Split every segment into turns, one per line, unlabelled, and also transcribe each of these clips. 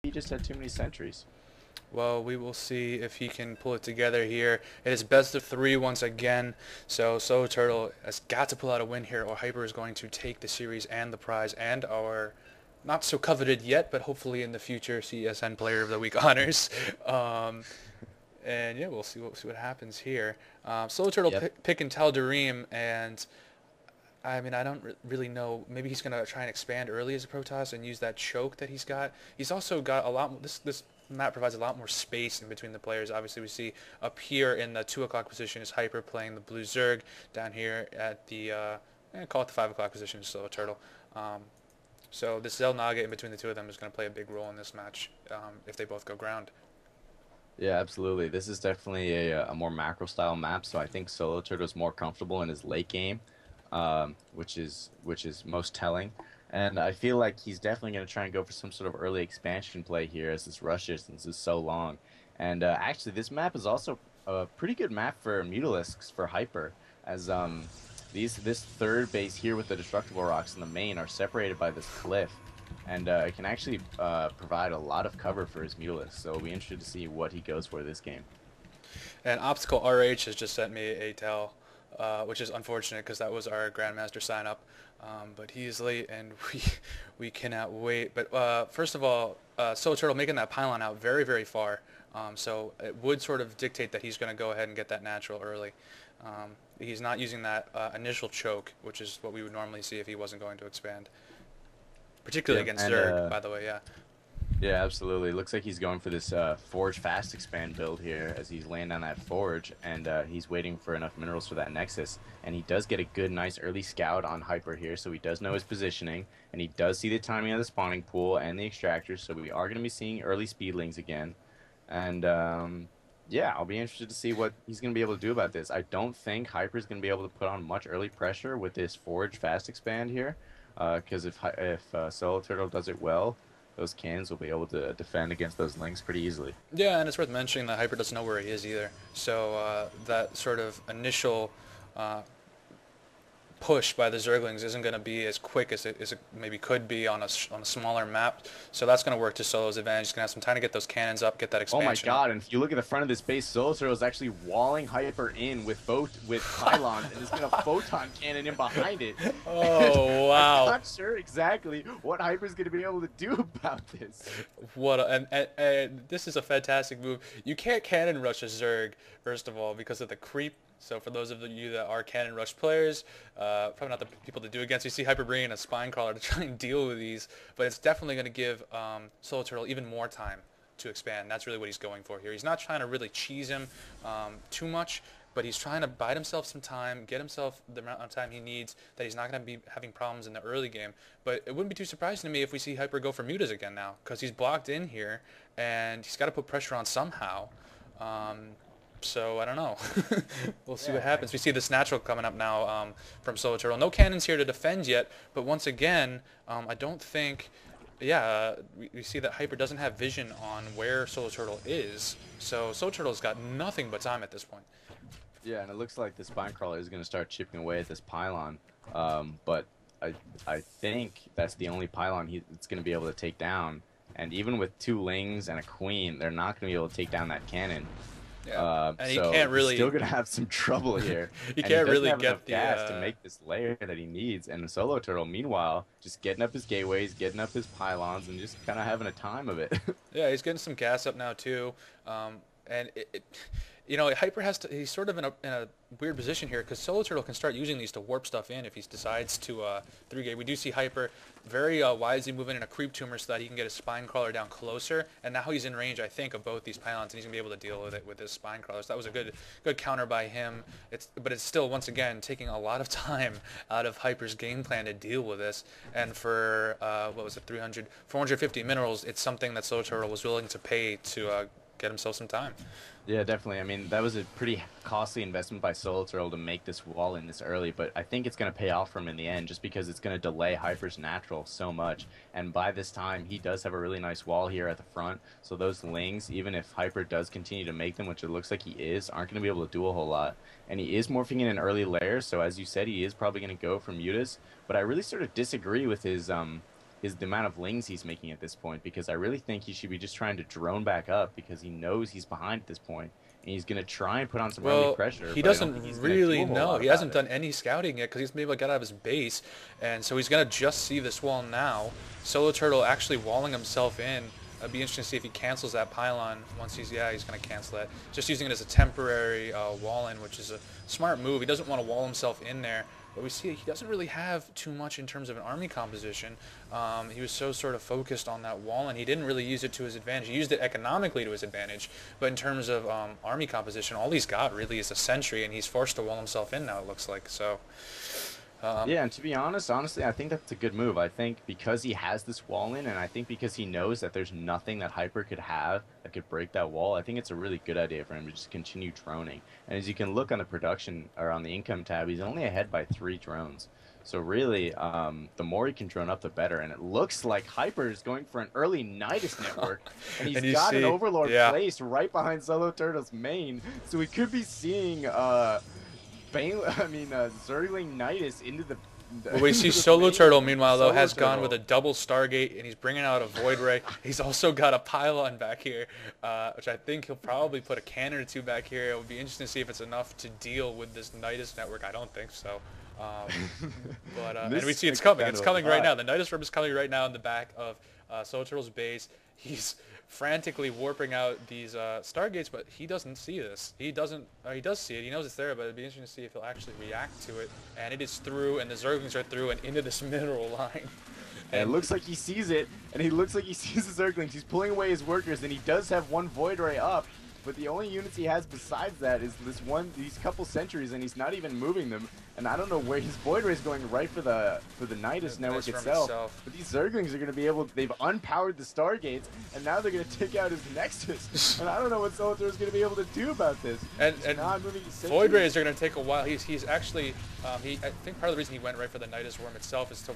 he just had too many sentries.
Well, we will see if he can pull it together here. It is best of three once again, so SoloTurtle has got to pull out a win here, or Hyper is going to take the series and the prize and our not so coveted yet, but hopefully in the future CESN Player of the Week honors. And yeah, we'll see what happens here. SoloTurtle
Yep.
picking Tal'Darim, and I mean, I don't really know. Maybe he's gonna try and expand early as a Protoss and use that choke that he's got. He's also got a lot. This map provides a lot more space in between the players. Obviously, we see up here in the 2 o'clock position is Hyper playing the blue Zerg. Down here at the call it the 5 o'clock position is SoloTurtle. So this Xel'Naga in between the two of them is going to play a big role in this match if they both go ground.
Yeah, absolutely. This is definitely a more macro style map, so I think Solo Turtle's more comfortable in his late game, which is most telling. And I feel like he's definitely going to try and go for some sort of early expansion play here as this rush distance is so long. And actually, this map is also a pretty good map for Mutalisks for Hyper, as this third base here with the destructible rocks in the main are separated by this cliff, and it can actually provide a lot of cover for his Mutalisk. So we'll be interested to see what he goes for this game.
And Obstacle RH has just sent me a tell, which is unfortunate because that was our Grandmaster sign up. But he is late and we cannot wait. But first of all, SoloTurtle making that pylon out very, very far. So it would sort of dictate that he's going to go ahead and get that natural early. He's not using that initial choke, which is what we would normally see if he wasn't going to expand. Particularly
Yeah,
against
and
Zerg, by the way, yeah.
yeah, absolutely. Looks like he's going for this Forge Fast Expand build here as he's laying down that Forge, and he's waiting for enough minerals for that Nexus. And he does get a good, nice early scout on Hyper here, so he does know his positioning, and he does see the timing of the spawning pool and the extractors, so we are going to be seeing early speedlings again. And yeah, I'll be interested to see what he's going to be able to do about this. I don't think Hyper's going to be able to put on much early pressure with this Forge Fast Expand here, because if Solo Turtle does it well, those cannons will be able to defend against those links pretty easily.
Yeah, and it's worth mentioning that Hyper doesn't know where he is either. So that sort of initial uh, push by the Zerglings isn't going to be as quick as it maybe could be on a smaller map. So that's going to work to Solo's advantage. He's going to have some time to get those cannons up, get that
Oh my
expansion up.
god, and if you look at the front of this base, Solo Turtle is actually walling Hyper in with pylons and is gonna photon cannon in behind it.
Oh
I'm
wow!
not sure exactly what Hyper's gonna be able to do about this.
And this is a fantastic move. You can't cannon rush a Zerg first of all because of the creep. So for those of you that are cannon rush players, probably not the people to do against. You see Hyper bringing a spine crawler to try and deal with these, but it's definitely going to give SoloTurtle even more time to expand. That's really what he's going for here. He's not trying to really cheese him too much, but he's trying to bide himself some time, get himself the amount of time he needs that he's not going to be having problems in the early game. But it wouldn't be too surprising to me if we see Hyper go for mutas again now, because he's blocked in here, and he's got to put pressure on somehow. So I don't know. We'll see what
Yeah,
happens. We see this natural coming up now from SoloTurtle. No cannons here to defend yet, but once again, I don't think. Yeah, we see that Hyper doesn't have vision on where SoloTurtle is, so SoloTurtle's got nothing but time at this point.
yeah, and it looks like the spine crawler is gonna start chipping away at this pylon. But I think that's the only pylon it's gonna be able to take down. And even with two lings and a queen, they're not gonna be able to take down that cannon.
Yeah, and he
So
can't
he's
really.
still gonna have some trouble here,
He
and he
can't
doesn't
really
have
get
enough
the.
gas to make this layer that he needs. And the Solo Turtle, meanwhile, just getting up his gateways, getting up his pylons, and just kind of having a time of it.
Yeah, he's getting some gas up now too, and you know, Hyper has to. He's sort of in a weird position here because SoloTurtle can start using these to warp stuff in if he decides to 3-gate. We do see Hyper very wisely moving in a creep tumor so that he can get his spine crawler down closer, and now he's in range, I think, of both these pylons, and he's gonna be able to deal with it with his spine crawler. So that was a good counter by him. But it's still once again taking a lot of time out of Hyper's game plan to deal with this, and for what was it, 450 minerals, it's something that SoloTurtle was willing to pay to get himself some time.
Yeah, definitely. I mean, that was a pretty costly investment by SoloTurtle to make this wall in this early, but I think it's going to pay off for him in the end just because it's going to delay Hyper's natural so much. And by this time, he does have a really nice wall here at the front, so those lings, even if Hyper does continue to make them, which it looks like he is, aren't going to be able to do a whole lot. And he is morphing in an early layer, so as you said, he is probably going to go for mutas, but I really sort of disagree with is the amount of lings he's making at this point, because I really think he should be just trying to drone back up because he knows he's behind at this point, and he's going to try and put on some early
Well,
pressure,
he
but I don't think he's
doesn't
going to do
really
a whole
know.
lot
He
about
hasn't
it.
done any scouting yet because he's been able to get out of his base, and so he's gonna just see this wall now. SoloTurtle actually walling himself in. It'd be interesting to see if he cancels that pylon once he's gonna cancel that. Just using it as a temporary wall in, which is a smart move. He doesn't want to wall himself in there. But we see he doesn't really have too much in terms of an army composition. He was so sort of focused on that wall, and he didn't really use it to his advantage. He used it economically to his advantage, but in terms of army composition, all he's got really is a sentry, and he's forced to wall himself in now, it looks like. So,
Yeah, and to be honest, honestly, I think that's a good move. I think because he has this wall in, and I think because he knows that there's nothing that Hyper could have that could break that wall, I think it's a really good idea for him to just continue droning. And as you can look on the production or on the income tab, he's only ahead by 3 drones. So really, the more he can drone up, the better. And it looks like Hyper is going for an early Nidus network, and he's
and you
got an
see,
Overlord
yeah.
placed right behind SoloTurtle's main. So we could be seeing Zergling Nidus into the
Well, we see
into the main
SoloTurtle, meanwhile, though, has gone with
SoloTurtle.
a double Stargate, and he's bringing out a Void Ray. He's also got a pylon back here, which I think he'll probably put a cannon or two back here. It would be interesting to see if it's enough to deal with this Nidus network. I don't think so. And we
This
see it's
could come
coming.
down
It's
to a
coming right
lot.
now. The Nidus Worm is coming right now in the back of SoloTurtle's base. He's frantically warping out these Stargates, but he doesn't see this. He doesn't. He does see it. He knows it's there, but it'd be interesting to see if he'll actually react to it. And it is through, and the Zerglings are through and into this mineral line.
And it
And
looks like he sees it, and he looks like he sees the Zerglings. He's pulling away his workers, and he does have one Void Ray up, but the only units he has besides that is these couple sentries, and he's not even moving them. And I don't know where his Void Ray is going right for the Nidus network
Nidus Worm
itself.
itself.
But these Zerglings are going to be able. They've unpowered the Stargates, and now they're going to take out his Nexus. And I don't know what SoloTurtle is going to be able to do about this.
And
He's not moving his
Void
sentries.
Rays are going to take a while. He's actually I think part of the reason he went right for the Nidus Worm itself is to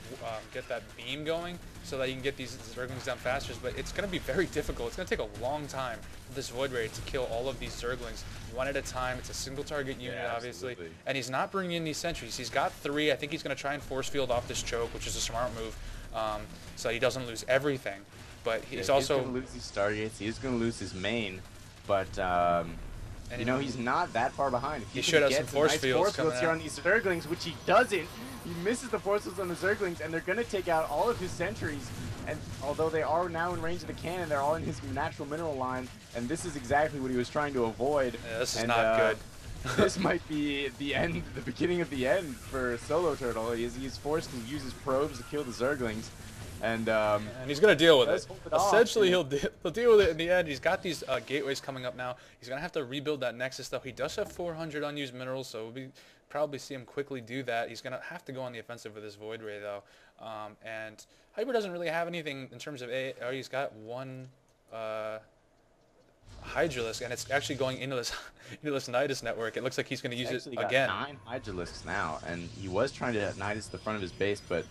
get that beam going so that you can get these Zerglings down faster. But it's going to be very difficult. It's going to take a long time for this Void Ray to kill all of these Zerglings one at a time. It's a single target unit,
Yeah,
obviously,
absolutely.
and he's not bringing in these sentries. He's got 3. I think he's going to try and force field off this choke, which is a smart move, so he doesn't lose everything. But he's also
going to lose these Stargates. He's going to lose his main, but
and
you know, he's not that far behind. If
He
can
should have
get
some force
nice
fields
force fields
coming
here
out.
on these Zerglings, which he doesn't. He misses the force fields on the Zerglings, and they're going to take out all of his sentries. And although they are now in range of the cannon, they're all in his natural mineral line, and this is exactly what he was trying to avoid.
Yeah, this is
And,
not good.
This might be the end, the beginning of the end for SoloTurtle. He's forced to use his probes to kill the Zerglings, and
And he's going to deal with
does
it.
hold it off,
Essentially,
and
he'll deal with it in the end. He's got these gateways coming up now. He's going to have to rebuild that Nexus, though. He does have 400 unused minerals, so we'll probably see him quickly do that. He's going to have to go on the offensive with his Void Ray, though. And Hyper doesn't really have anything in terms of he's got one Hydralisk, and it's actually going into this into this Nidus network. It looks like he's going to use it
actually got
again.
9 Hydralisks now, and he was trying to Nidus the front of his base, but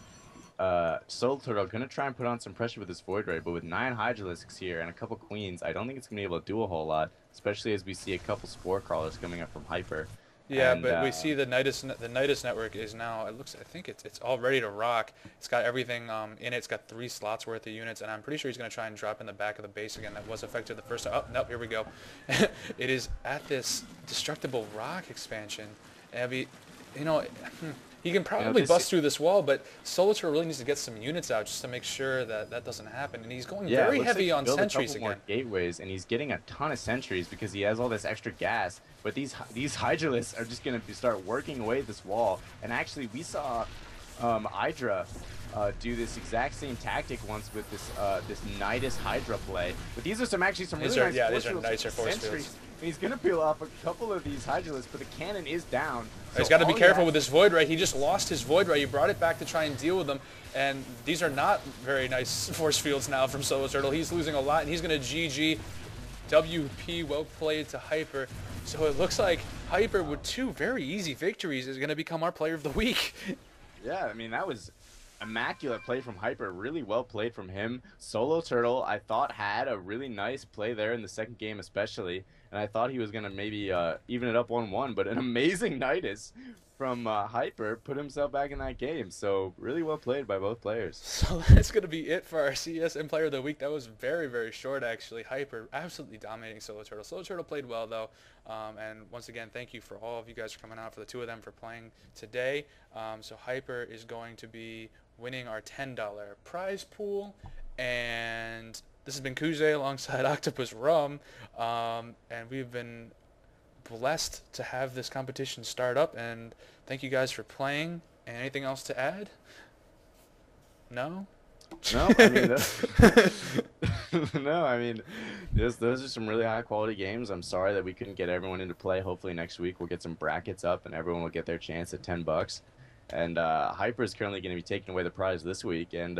SoloTurtle gonna try and put on some pressure with his Void Ray, but with 9 Hydralisks here and a couple Queens, I don't think it's gonna be able to do a whole lot, especially as we see a couple Spore Crawlers coming up from Hyper.
Yeah,
And,
but we see the Nidus network is now. I think it's all ready to rock. It's got everything in it. It's got 3 slots worth of units, and I'm pretty sure he's going to try and drop in the back of the base again. That was affected the first time. Oh, no, here we go. It is at this destructible rock expansion, and he can probably bust through this wall, but SoloTurtle really needs to get some units out just to make sure that that doesn't happen. And he's going
yeah, it
very
looks
heavy
like
on
he built
sentries
a couple more
again.
gateways, and he's getting a ton of sentries because he has all this extra gas. But these Hydralisks are just gonna start working away at this wall. And actually, we saw Hydra do this exact same tactic once with this Nidus Hydra play. But these are some really nice
these are
force
nicer
fields with
force
sentries.
fields.
And he's gonna peel off a couple of these Hydralisks, but the cannon is down.
He's
So
got to be
all he
careful
has-
with this Void Ray. He just lost his Void Ray. He brought it back to try and deal with them. And these are not very nice force fields now from SoloTurtle. He's losing a lot, and he's going to GG. WP, well played to Hyper. So it looks like Hyper, with 2 very easy victories, is going to become our player of the week.
Yeah, I mean, that was immaculate play from Hyper. Really well played from him. SoloTurtle, I thought, had a really nice play there in the second game especially. And I thought he was going to maybe even it up 1-1. But an amazing Nidus from Hyper put himself back in that game. So really well played by both players.
So that's going to be it for our CESN Player of the Week. That was very, very short, actually. Hyper absolutely dominating SoloTurtle. SoloTurtle played well, though. And once again, thank you for all of you guys for coming out, for the two of them for playing today. So Hyper is going to be winning our $10 prize pool. And this has been Kuze alongside Octopus Rum. And we've been blessed to have this competition start up. And thank you guys for playing. And anything else to add? No?
No, I mean, no, I mean, those are some really high quality games. I'm sorry that we couldn't get everyone into play. Hopefully next week we'll get some brackets up and everyone will get their chance at $10. And Hyper is currently going to be taking away the prize this week, and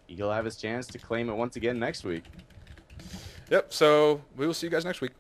he'll have his chance to claim it once again next week.
Yep, so we will see you guys next week.